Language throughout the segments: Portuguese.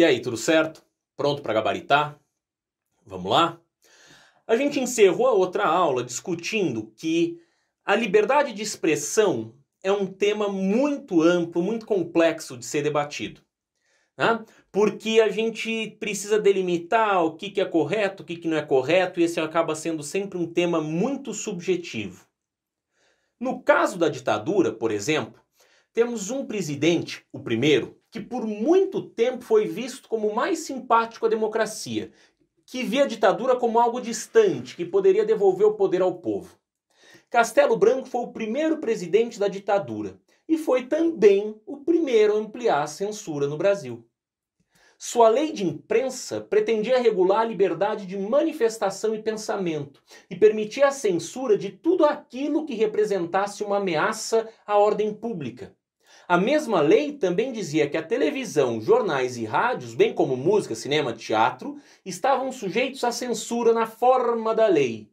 E aí, tudo certo? Pronto para gabaritar? Vamos lá? A gente encerrou a outra aula discutindo que a liberdade de expressão é um tema muito amplo, muito complexo de ser debatido, né? Porque a gente precisa delimitar o que é correto, o que não é correto, e esse acaba sendo sempre um tema muito subjetivo. No caso da ditadura, por exemplo, temos um presidente, o primeiro, que por muito tempo foi visto como o mais simpático à democracia, que via a ditadura como algo distante, que poderia devolver o poder ao povo. Castelo Branco foi o primeiro presidente da ditadura e foi também o primeiro a ampliar a censura no Brasil. Sua lei de imprensa pretendia regular a liberdade de manifestação e pensamento e permitia a censura de tudo aquilo que representasse uma ameaça à ordem pública. A mesma lei também dizia que a televisão, jornais e rádios, bem como música, cinema, teatro, estavam sujeitos à censura na forma da lei.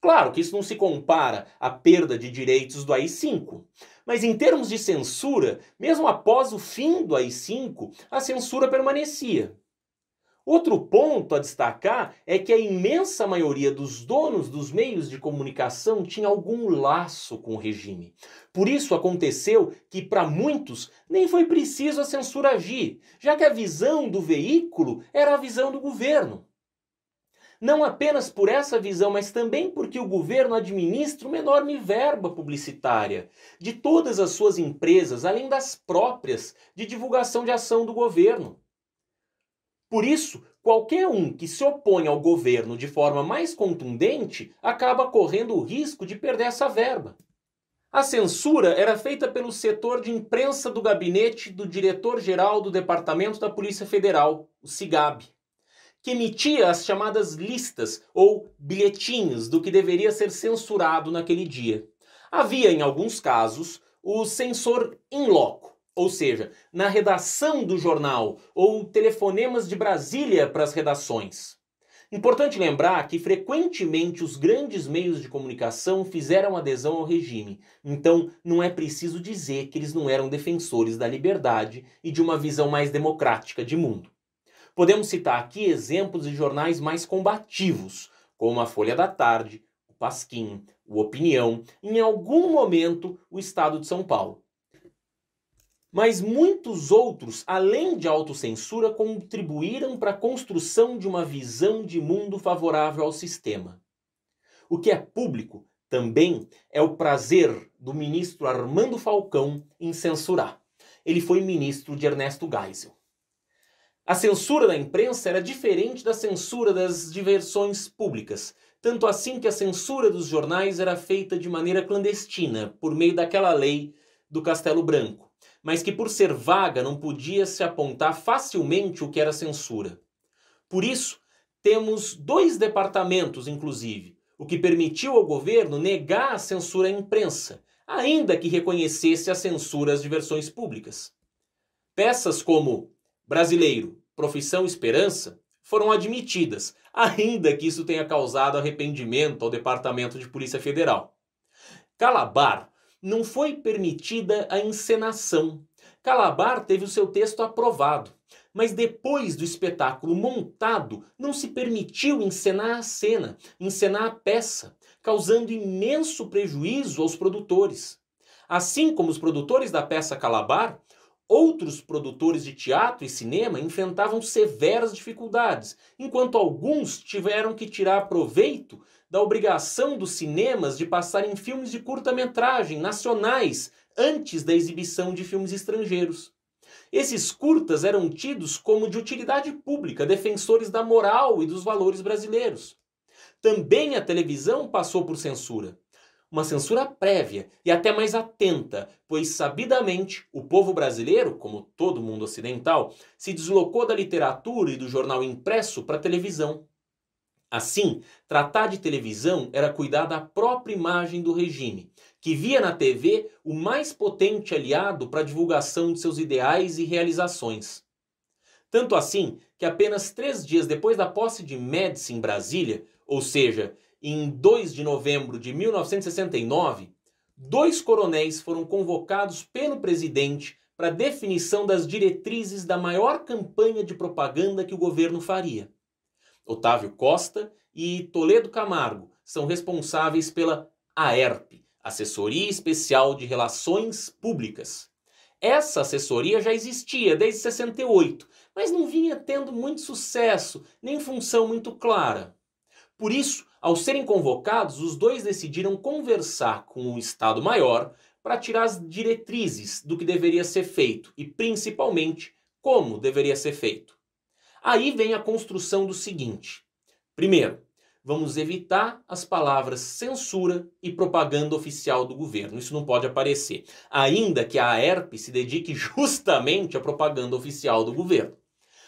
Claro que isso não se compara à perda de direitos do AI-5, mas em termos de censura, mesmo após o fim do AI-5, a censura permanecia. Outro ponto a destacar é que a imensa maioria dos donos dos meios de comunicação tinha algum laço com o regime. Por isso aconteceu que para muitos nem foi preciso a censura agir, já que a visão do veículo era a visão do governo. Não apenas por essa visão, mas também porque o governo administra uma enorme verba publicitária de todas as suas empresas, além das próprias de divulgação de ação do governo. Por isso, qualquer um que se opõe ao governo de forma mais contundente acaba correndo o risco de perder essa verba. A censura era feita pelo setor de imprensa do gabinete do diretor-geral do Departamento da Polícia Federal, o CIGAB, que emitia as chamadas listas ou bilhetinhos do que deveria ser censurado naquele dia. Havia, em alguns casos, o censor in loco, ou seja, na redação do jornal, ou telefonemas de Brasília para as redações. Importante lembrar que frequentemente os grandes meios de comunicação fizeram adesão ao regime, então não é preciso dizer que eles não eram defensores da liberdade e de uma visão mais democrática de mundo. Podemos citar aqui exemplos de jornais mais combativos, como a Folha da Tarde, o Pasquim, o Opinião e em algum momento o Estado de São Paulo. Mas muitos outros, além de autocensura, contribuíram para a construção de uma visão de mundo favorável ao sistema. O que é público também é o prazer do ministro Armando Falcão em censurar. Ele foi ministro de Ernesto Geisel. A censura da imprensa era diferente da censura das diversões públicas, tanto assim que a censura dos jornais era feita de maneira clandestina, por meio daquela lei do Castelo Branco, mas que por ser vaga não podia se apontar facilmente o que era censura. Por isso, temos dois departamentos, inclusive, o que permitiu ao governo negar a censura à imprensa, ainda que reconhecesse a censura às diversões públicas. Peças como Brasileiro, Profissão Esperança foram admitidas, ainda que isso tenha causado arrependimento ao Departamento de Polícia Federal. Calabar não foi permitida a encenação. Calabar teve o seu texto aprovado, mas depois do espetáculo montado não se permitiu encenar a cena, encenar a peça, causando imenso prejuízo aos produtores. Assim como os produtores da peça Calabar, outros produtores de teatro e cinema enfrentavam severas dificuldades, enquanto alguns tiveram que tirar proveito da obrigação dos cinemas de passarem filmes de curta-metragem nacionais antes da exibição de filmes estrangeiros. Esses curtas eram tidos como de utilidade pública, defensores da moral e dos valores brasileiros. Também a televisão passou por censura. Uma censura prévia e até mais atenta, pois sabidamente o povo brasileiro, como todo mundo ocidental, se deslocou da literatura e do jornal impresso para a televisão. Assim, tratar de televisão era cuidar da própria imagem do regime, que via na TV o mais potente aliado para a divulgação de seus ideais e realizações. Tanto assim que apenas 3 dias depois da posse de Médici em Brasília, ou seja, em 2 de novembro de 1969, 2 coronéis foram convocados pelo presidente para a definição das diretrizes da maior campanha de propaganda que o governo faria. Otávio Costa e Toledo Camargo são responsáveis pela AERP, Assessoria Especial de Relações Públicas. Essa assessoria já existia desde 68, mas não vinha tendo muito sucesso, nem função muito clara. Por isso, ao serem convocados, os dois decidiram conversar com o Estado-Maior para tirar as diretrizes do que deveria ser feito e, principalmente, como deveria ser feito. Aí vem a construção do seguinte. Primeiro, vamos evitar as palavras censura e propaganda oficial do governo. Isso não pode aparecer, ainda que a AERP se dedique justamente à propaganda oficial do governo.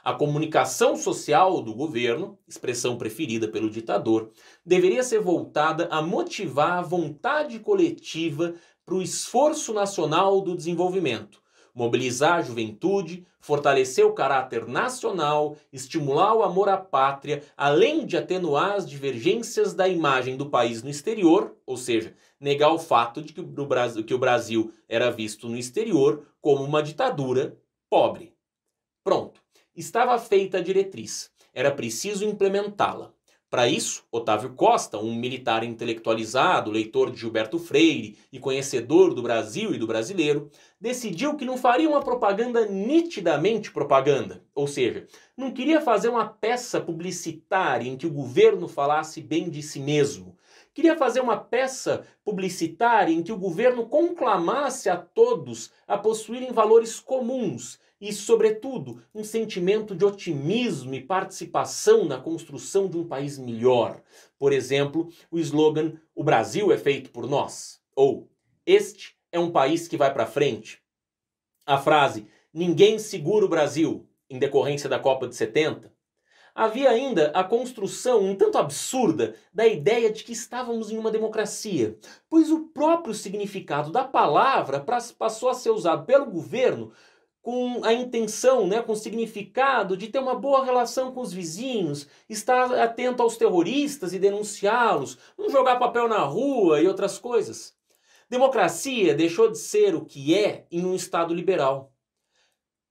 A comunicação social do governo, expressão preferida pelo ditador, deveria ser voltada a motivar a vontade coletiva para o esforço nacional do desenvolvimento, mobilizar a juventude, fortalecer o caráter nacional, estimular o amor à pátria, além de atenuar as divergências da imagem do país no exterior, ou seja, negar o fato de que o Brasil era visto no exterior como uma ditadura pobre. Pronto. Estava feita a diretriz, era preciso implementá-la. Para isso, Otávio Costa, um militar intelectualizado, leitor de Gilberto Freire e conhecedor do Brasil e do brasileiro, decidiu que não faria uma propaganda nitidamente propaganda, ou seja, não queria fazer uma peça publicitária em que o governo falasse bem de si mesmo. Queria fazer uma peça publicitária em que o governo conclamasse a todos a possuírem valores comuns, e, sobretudo, um sentimento de otimismo e participação na construção de um país melhor. Por exemplo, o slogan "O Brasil é feito por nós", ou "Este é um país que vai para frente". A frase "Ninguém segura o Brasil", em decorrência da Copa de 70. Havia ainda a construção um tanto absurda da ideia de que estávamos em uma democracia, pois o próprio significado da palavra passou a ser usado pelo governo com a intenção, com o significado de ter uma boa relação com os vizinhos, estar atento aos terroristas e denunciá-los, não jogar papel na rua e outras coisas. Democracia deixou de ser o que é em um Estado liberal.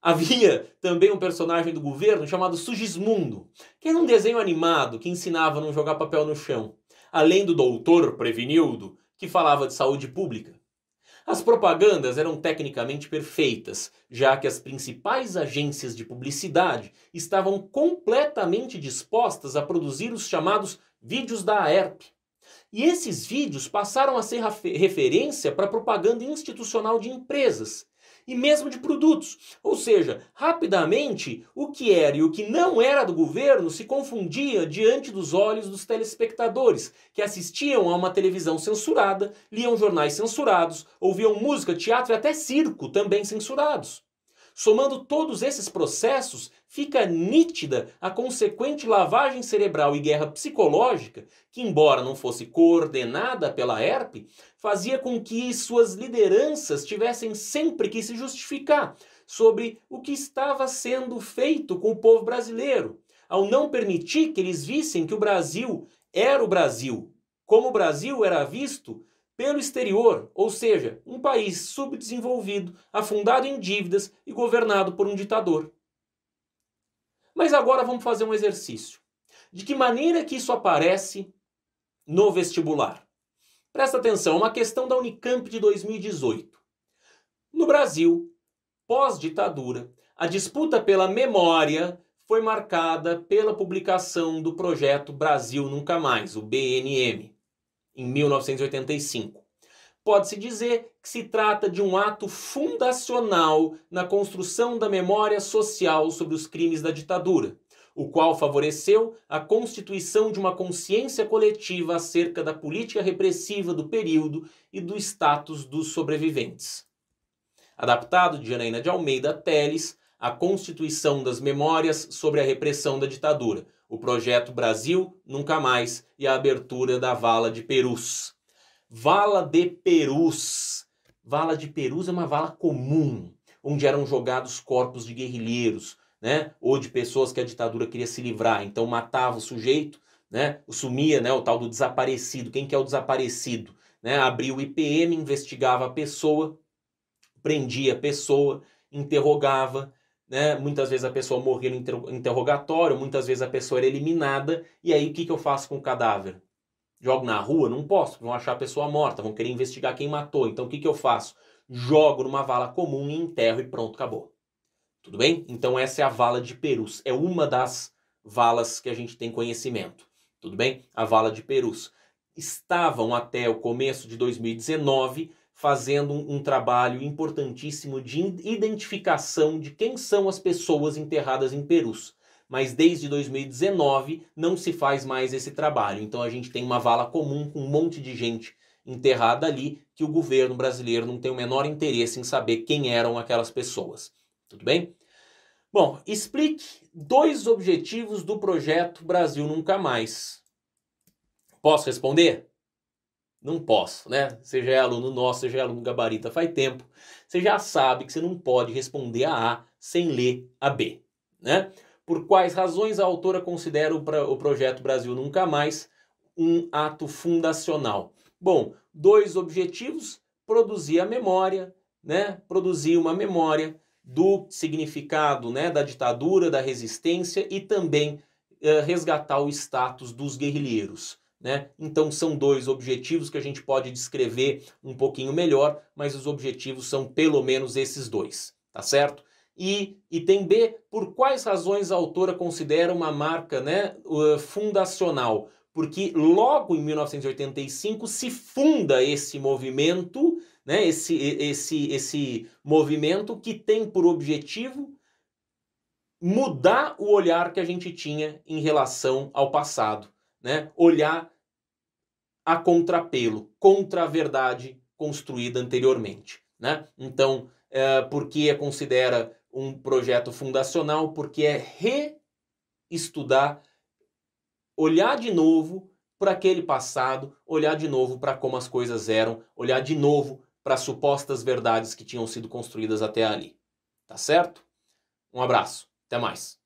Havia também um personagem do governo chamado Sugismundo, que era um desenho animado que ensinava a não jogar papel no chão, além do doutor Prevenildo, que falava de saúde pública. As propagandas eram tecnicamente perfeitas, já que as principais agências de publicidade estavam completamente dispostas a produzir os chamados vídeos da AERP. E esses vídeos passaram a ser referência para propaganda institucional de empresas e mesmo de produtos. Ou seja, rapidamente, o que era e o que não era do governo se confundia diante dos olhos dos telespectadores, que assistiam a uma televisão censurada, liam jornais censurados, ouviam música, teatro e até circo também censurados. Somando todos esses processos, fica nítida a consequente lavagem cerebral e guerra psicológica que, embora não fosse coordenada pela AERP, fazia com que suas lideranças tivessem sempre que se justificar sobre o que estava sendo feito com o povo brasileiro, ao não permitir que eles vissem que o Brasil era o Brasil, como o Brasil era visto pelo exterior, ou seja, um país subdesenvolvido, afundado em dívidas e governado por um ditador. Mas agora vamos fazer um exercício. De que maneira que isso aparece no vestibular? Presta atenção, é uma questão da Unicamp de 2018. No Brasil, pós-ditadura, a disputa pela memória foi marcada pela publicação do projeto Brasil Nunca Mais, o BNM, em 1985. Pode-se dizer que se trata de um ato fundacional na construção da memória social sobre os crimes da ditadura, o qual favoreceu a constituição de uma consciência coletiva acerca da política repressiva do período e do status dos sobreviventes. Adaptado de Janaína de Almeida Teles, a Constituição das Memórias sobre a Repressão da Ditadura, o projeto Brasil Nunca Mais e a abertura da Vala de Perus. Vala de Perus. Vala de Perus é uma vala comum, onde eram jogados corpos de guerrilheiros, ou de pessoas que a ditadura queria se livrar. Então matava o sujeito, sumia, o tal do desaparecido. Quem que é o desaparecido? Abria o IPM, investigava a pessoa, prendia a pessoa, interrogava, né? Muitas vezes a pessoa morria no interrogatório, muitas vezes a pessoa era eliminada, e aí o que eu faço com o cadáver? Jogo na rua? Não posso, vão achar a pessoa morta, vão querer investigar quem matou. Então o que eu faço? Jogo numa vala comum e enterro e pronto, acabou. Tudo bem? Então essa é a vala de Perus. É uma das valas que a gente tem conhecimento. Tudo bem? A vala de Perus. Estavam até o começo de 2019 fazendo um trabalho importantíssimo de identificação de quem são as pessoas enterradas em Perus. Mas desde 2019 não se faz mais esse trabalho. Então a gente tem uma vala comum com um monte de gente enterrada ali que o governo brasileiro não tem o menor interesse em saber quem eram aquelas pessoas. Tudo bem? Bom, explique 2 objetivos do projeto Brasil Nunca Mais. Posso responder? Não posso, né? Você já é aluno nosso, você já é aluno Gabarita faz tempo. Você já sabe que você não pode responder a A sem ler a B, né? Por quais razões a autora considera o projeto Brasil Nunca Mais um ato fundacional? Bom, 2 objetivos: produzir a memória, né? Produzir uma memória do significado, né, da ditadura, da resistência e também resgatar o status dos guerrilheiros. Né? Então são 2 objetivos que a gente pode descrever um pouquinho melhor, mas os objetivos são pelo menos esses 2, tá certo? E item B, por quais razões a autora considera uma marca, né, fundacional? Porque logo em 1985 se funda esse movimento, né, esse movimento que tem por objetivo mudar o olhar que a gente tinha em relação ao passado, né? Olhar a contrapelo, contra a verdade construída anteriormente, né? Então, por que considera um projeto fundacional? Porque é reestudar, olhar de novo para aquele passado, olhar de novo para como as coisas eram, olhar de novo para as supostas verdades que tinham sido construídas até ali. Tá certo? Um abraço, até mais.